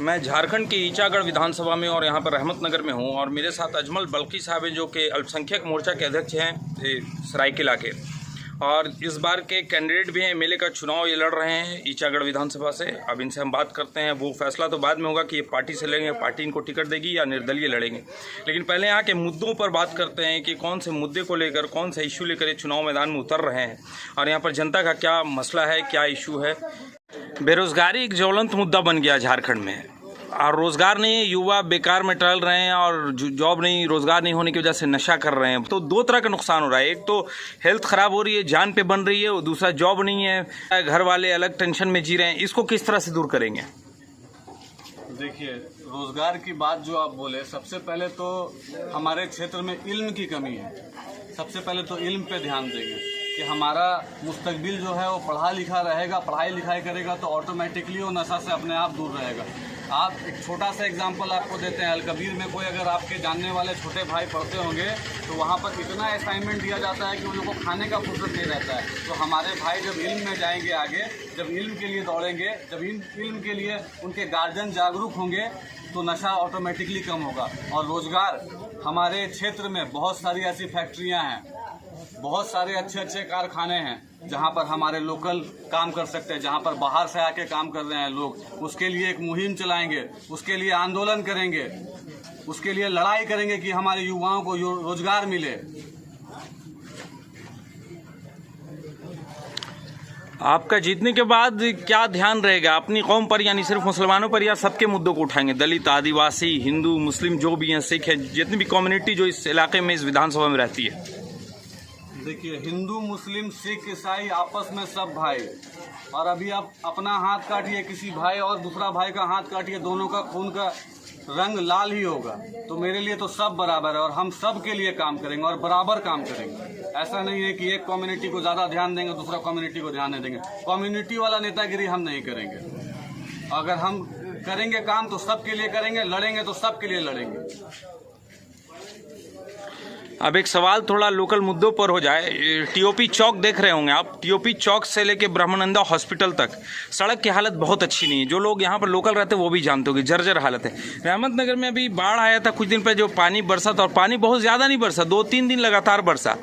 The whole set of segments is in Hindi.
मैं झारखंड के ईचागढ़ विधानसभा में और यहाँ पर रहमतनगर में हूँ और मेरे साथ अजमल बल्की साहब हैं जो कि अल्पसंख्यक मोर्चा के अध्यक्ष हैं सरायकेला के, और इस बार के कैंडिडेट भी हैं। एमएलए का चुनाव ये लड़ रहे हैं ईचागढ़ विधानसभा से। अब इनसे हम बात करते हैं। वो फैसला तो बाद में होगा कि ये पार्टी से लेंगे, पार्टी इनको टिकट देगी या निर्दलीय लड़ेंगे, लेकिन पहले यहाँ के मुद्दों पर बात करते हैं कि कौन से मुद्दे को लेकर, कौन सा इशू लेकर ये चुनाव मैदान में उतर रहे हैं और यहाँ पर जनता का क्या मसला है, क्या इशू है। बेरोजगारी एक ज्वलंत मुद्दा बन गया झारखंड में, और रोज़गार नहीं, युवा बेकार में टहल रहे हैं और जॉब नहीं, रोज़गार नहीं होने की वजह से नशा कर रहे हैं। तो दो तरह का नुकसान हो रहा है। एक तो हेल्थ ख़राब हो रही है, जान पे बन रही है, और दूसरा जॉब नहीं है, घर वाले अलग टेंशन में जी रहे हैं। इसको किस तरह से दूर करेंगे? देखिए, रोज़गार की बात जो आप बोले, सबसे पहले तो हमारे क्षेत्र में इल्म की कमी है। सबसे पहले तो इल्म पे ध्यान देंगे कि हमारा मुस्तकबिल जो है वो पढ़ा लिखा रहेगा, पढ़ाई लिखाई करेगा तो ऑटोमेटिकली वो नशा से अपने आप दूर रहेगा। आप एक छोटा सा एग्जांपल आपको देते हैं। अलकबीर में कोई अगर आपके जानने वाले छोटे भाई पढ़ते होंगे तो वहाँ पर इतना असाइनमेंट दिया जाता है कि उन लोगों को खाने का फुर्सत नहीं रहता है। तो हमारे भाई जब इल्म में जाएंगे आगे, जब इल्म के लिए दौड़ेंगे, जब इल्म के लिए उनके गार्जियन जागरूक होंगे तो नशा ऑटोमेटिकली कम होगा। और रोज़गार, हमारे क्षेत्र में बहुत सारी ऐसी फैक्ट्रियाँ हैं, बहुत सारे अच्छे अच्छे कारखाने हैं जहां पर हमारे लोकल काम कर सकते हैं, जहां पर बाहर से आके काम कर रहे हैं लोग। उसके लिए एक मुहिम चलाएंगे, उसके लिए आंदोलन करेंगे, उसके लिए लड़ाई करेंगे कि हमारे युवाओं को रोजगार मिले। आपका जीतने के बाद क्या ध्यान रहेगा अपनी कौम पर, यानी सिर्फ मुसलमानों पर, या सबके मुद्दों को उठाएंगे? दलित, आदिवासी, हिंदू, मुस्लिम जो भी हैं, सिख है, जितनी भी कम्युनिटी जो इस इलाके में, इस विधानसभा में रहती है। देखिए, हिंदू, मुस्लिम, सिख, ईसाई आपस में सब भाई। और अभी आप अपना हाथ काटिए किसी भाई और दूसरा भाई का हाथ काटिए, दोनों का खून का रंग लाल ही होगा। तो मेरे लिए तो सब बराबर है और हम सब के लिए काम करेंगे और बराबर काम करेंगे। ऐसा नहीं है कि एक कम्युनिटी को ज़्यादा ध्यान देंगे, दूसरा कम्युनिटी को ध्यान नहीं देंगे। कम्युनिटी वाला नेतागिरी हम नहीं करेंगे। अगर हम करेंगे काम तो सबके लिए करेंगे, लड़ेंगे तो सबके लिए लड़ेंगे। अब एक सवाल थोड़ा लोकल मुद्दों पर हो जाए। टीओपी चौक देख रहे होंगे आप। टीओपी चौक से लेके ब्रह्मानंदा हॉस्पिटल तक सड़क की हालत बहुत अच्छी नहीं है। जो लोग यहाँ पर लोकल रहते हैं वो भी जानते होंगे, जर्जर हालत है। रहमतनगर में अभी बाढ़ आया था कुछ दिन पहले, जो पानी बरसा था, और पानी बहुत ज़्यादा नहीं बरसा, 2-3 दिन लगातार बरसा।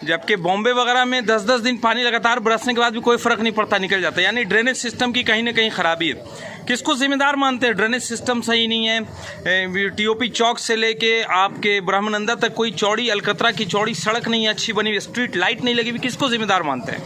जबकि बॉम्बे वगैरह में 10-10 दिन पानी लगातार बरसने के बाद भी कोई फर्क नहीं पड़ता, निकल जाता है। यानी ड्रेनेज सिस्टम की कहीं ना कहीं खराबी है। किसको जिम्मेदार मानते हैं? ड्रेनेज सिस्टम सही नहीं है, टीओपी चौक से लेके आपके ब्रह्मानंदा तक कोई चौड़ी, अलकतरा की चौड़ी सड़क नहीं है अच्छी बनी, स्ट्रीट लाइट नहीं लगी हुई, किसको जिम्मेदार मानते हैं?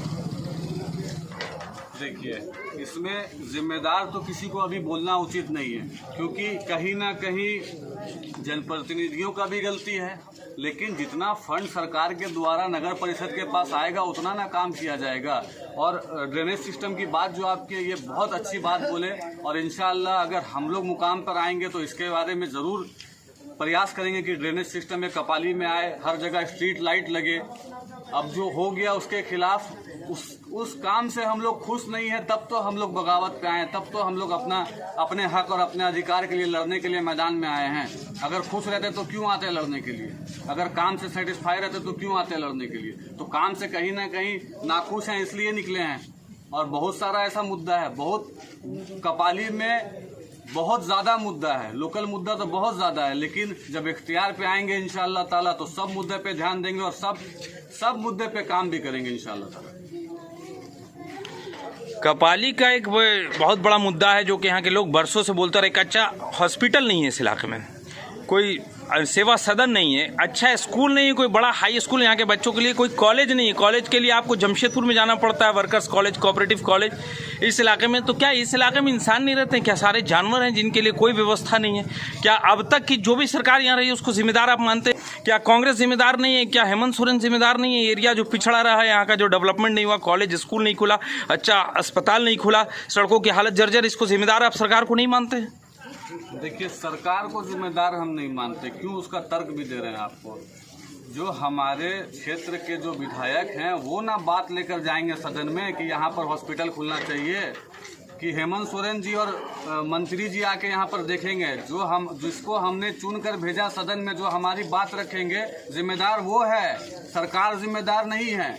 देखिए, इसमें जिम्मेदार तो किसी को अभी बोलना उचित नहीं है, क्योंकि कहीं ना कहीं जनप्रतिनिधियों का भी गलती है। लेकिन जितना फंड सरकार के द्वारा नगर परिषद के पास आएगा उतना ना काम किया जाएगा। और ड्रेनेज सिस्टम की बात जो आपके, ये बहुत अच्छी बात बोले, और इंशाअल्लाह अगर हम लोग मुकाम पर आएंगे तो इसके बारे में ज़रूर प्रयास करेंगे कि ड्रेनेज सिस्टम में कपाली में आए, हर जगह स्ट्रीट लाइट लगे। अब जो हो गया उसके खिलाफ, उस काम से हम लोग खुश नहीं है, तब तो हम लोग बगावत पे आए, तब तो हम लोग अपने हक और अपने अधिकार के लिए लड़ने के लिए मैदान में आए हैं। अगर खुश रहते तो क्यों आते लड़ने के लिए? अगर काम से सेटिस्फाई रहते तो क्यों आते लड़ने के लिए? तो काम से कहीं ना कहीं नाखुश हैं, इसलिए निकले हैं। और बहुत सारा ऐसा मुद्दा है, बहुत कपाली में बहुत ज़्यादा मुद्दा है, लोकल मुद्दा तो बहुत ज़्यादा है, लेकिन जब इख्तियार पे आएंगे इंशाअल्लाह ताला तो सब मुद्दे पे ध्यान देंगे और सब मुद्दे पे काम भी करेंगे इंशाअल्लाह ताला। कपाली का एक बहुत बड़ा मुद्दा है जो कि यहाँ के लोग बरसों से बोलते रहे। अच्छा हॉस्पिटल नहीं है इस इलाके में, कोई सेवा सदन नहीं है, अच्छा स्कूल नहीं है, कोई बड़ा हाई स्कूल यहाँ के बच्चों के लिए, कोई कॉलेज नहीं है। कॉलेज के लिए आपको जमशेदपुर में जाना पड़ता है, वर्कर्स कॉलेज, कोऑपरेटिव कॉलेज इस इलाके में। तो क्या इस इलाके में इंसान नहीं रहते हैं? क्या सारे जानवर हैं जिनके लिए कोई व्यवस्था नहीं है? क्या अब तक की जो भी सरकार यहाँ रही है उसको जिम्मेदार आप मानते हैं? क्या कांग्रेस जिम्मेदार नहीं है? क्या हेमंत सोरेन जिम्मेदार नहीं है? एरिया जो पिछड़ा रहा है, यहाँ का जो डेवलपमेंट नहीं हुआ, कॉलेज स्कूल नहीं खुला, अच्छा अस्पताल नहीं खुला, सड़कों की हालत जर्जर, इसको जिम्मेदार आप सरकार को नहीं मानते? देखिए, सरकार को जिम्मेदार हम नहीं मानते। क्यों? उसका तर्क भी दे रहे हैं आपको। जो हमारे क्षेत्र के जो विधायक हैं वो ना बात लेकर जाएंगे सदन में कि यहाँ पर हॉस्पिटल खुलना चाहिए, कि हेमंत सोरेन जी और मंत्री जी आके यहाँ पर देखेंगे। जिसको हमने चुनकर भेजा सदन में, जो हमारी बात रखेंगे, जिम्मेदार वो है, सरकार जिम्मेदार नहीं है।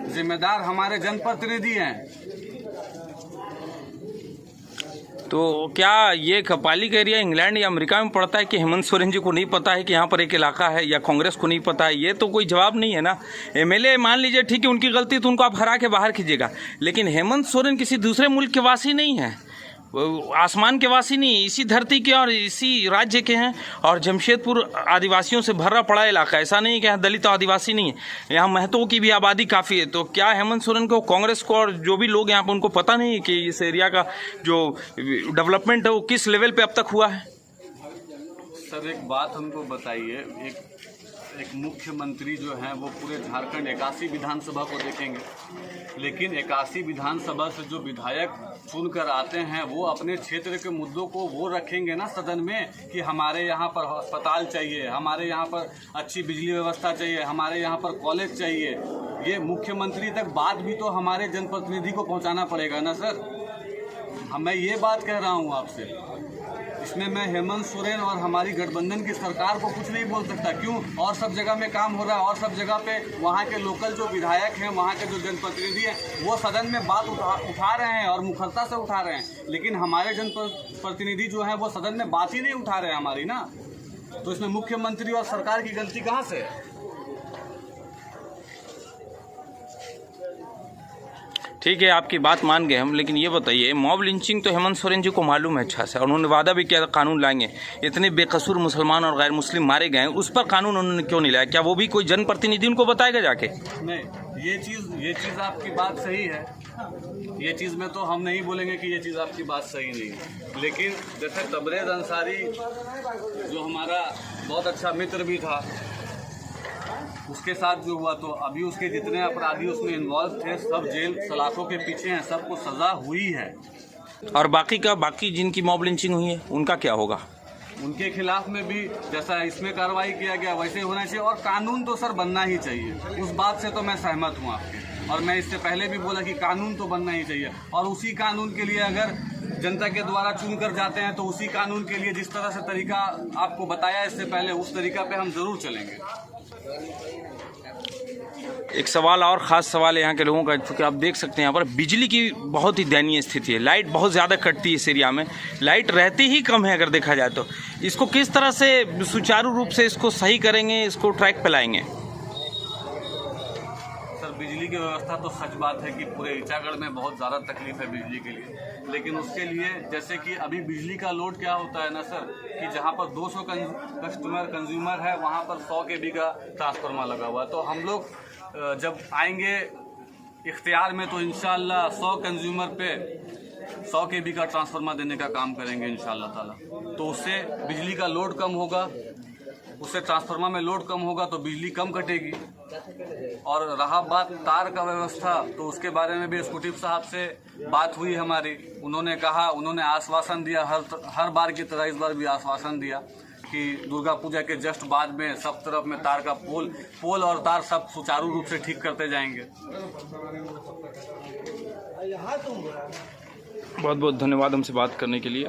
जिम्मेदार हमारे जनप्रतिनिधि हैं। तो क्या ये कपाली का एरिया इंग्लैंड या अमेरिका में पड़ता है कि हेमंत सोरेन जी को नहीं पता है कि यहाँ पर एक इलाका है, या कांग्रेस को नहीं पता है? ये तो कोई जवाब नहीं है ना। एमएलए मान लीजिए ठीक है, उनकी गलती तो उनको आप हरा के बाहर कीजिएगा, लेकिन हेमंत सोरेन किसी दूसरे मुल्क के वासी नहीं है, आसमान के वासी नहीं, इसी धरती के और इसी राज्य के हैं। और जमशेदपुर आदिवासियों से भरा पड़ा इलाका, ऐसा नहीं कि यहाँ दलित आदिवासी नहीं है, यहाँ महतों की भी आबादी काफ़ी है। तो क्या हेमंत सोरेन को, कांग्रेस को और जो भी लोग यहाँ पर उनको पता नहीं है कि इस एरिया का जो डेवलपमेंट है वो किस लेवल पे अब तक हुआ है? सर एक बात हमको बताइए, एक मुख्यमंत्री जो हैं वो पूरे झारखंड 81 विधानसभा को देखेंगे, लेकिन 81 विधानसभा से जो विधायक चुनकर आते हैं वो अपने क्षेत्र के मुद्दों को वो रखेंगे ना सदन में कि हमारे यहाँ पर अस्पताल चाहिए, हमारे यहाँ पर अच्छी बिजली व्यवस्था चाहिए, हमारे यहाँ पर कॉलेज चाहिए। ये मुख्यमंत्री तक बात भी तो हमारे जनप्रतिनिधि को पहुँचाना पड़ेगा ना सर। मैं ये बात कह रहा हूँ आपसे, इसमें मैं हेमंत सोरेन और हमारी गठबंधन की सरकार को कुछ नहीं बोल सकता। क्यों? और सब जगह में काम हो रहा है, और सब जगह पे वहाँ के लोकल जो विधायक हैं, वहाँ के जो जनप्रतिनिधि हैं, वो सदन में बात उठा रहे हैं और मुखरता से उठा रहे हैं, लेकिन हमारे जनप्रतिनिधि जो हैं वो सदन में बात ही नहीं उठा रहे हैं हमारी ना। तो इसमें मुख्यमंत्री और सरकार की गलती कहाँ से है? ठीक है, आपकी बात मान गए हम, लेकिन ये बताइए, मॉब लिंचिंग तो हेमंत सोरेन जी को मालूम है अच्छा से, और उन्होंने वादा भी किया कानून लाएंगे। इतने बेकसूर मुसलमान और गैर मुस्लिम मारे गए, उस पर कानून उन्होंने क्यों नहीं लाया? क्या वो भी कोई जनप्रतिनिधि उनको बताएगा जाके? नहीं, ये चीज़ आपकी बात सही है, ये चीज़ में तो हम नहीं बोलेंगे कि ये चीज़ आपकी बात सही नहीं है, लेकिन जैसे तबरेज़ अंसारी जो हमारा बहुत अच्छा मित्र भी था, उसके साथ जो हुआ, तो अभी उसके जितने अपराधी उसमें इन्वॉल्व थे सब जेल सलाखों के पीछे हैं, सबको सज़ा हुई है। और बाकी जिनकी मॉब लिंचिंग हुई है उनका क्या होगा? उनके खिलाफ में भी जैसा इसमें कार्रवाई किया गया वैसे होना चाहिए, और कानून तो सर बनना ही चाहिए। उस बात से तो मैं सहमत हूँ आपके, और मैं इससे पहले भी बोला कि कानून तो बनना ही चाहिए, और उसी कानून के लिए अगर जनता के द्वारा चुन कर जाते हैं तो उसी कानून के लिए जिस तरह से तरीका आपको बताया इससे पहले, उस तरीका पे हम जरूर चलेंगे। एक सवाल और ख़ास सवाल है यहाँ के लोगों का, क्योंकि आप देख सकते हैं यहाँ पर बिजली की बहुत ही दयनीय स्थिति है। लाइट बहुत ज़्यादा कटती है इस एरिया में, लाइट रहती ही कम है अगर देखा जाए तो। इसको किस तरह से सुचारू रूप से इसको सही करेंगे, इसको ट्रैक पे लाएंगे? सर बिजली की व्यवस्था तो सच बात है कि पूरे ईचागढ़ में बहुत ज़्यादा तकलीफ है बिजली के लिए, लेकिन उसके लिए जैसे कि अभी बिजली का लोड क्या होता है ना सर, कि जहाँ पर 200 कंज्यूमर है वहाँ पर 100 kV का ट्रांसफार्मर लगा हुआ है। तो हम लोग जब आएंगे इख्तियार में तो इंशाल्लाह 100 कंज्यूमर पे 100 kV का ट्रांसफार्मर देने का काम करेंगे इंशाल्लाह ताला। तो उससे बिजली का लोड कम होगा, उससे ट्रांसफार्मर में लोड कम होगा तो बिजली कम कटेगी। और रहा बात तार का व्यवस्था, तो उसके बारे में भी स्कूटिव साहब से बात हुई हमारी, उन्होंने आश्वासन दिया, हर बार की तरह इस बार भी आश्वासन दिया कि दुर्गा पूजा के जस्ट बाद में सब तरफ में तार का पोल और तार सब सुचारू रूप से ठीक करते जाएंगे। बहुत बहुत धन्यवाद हमसे बात करने के लिए।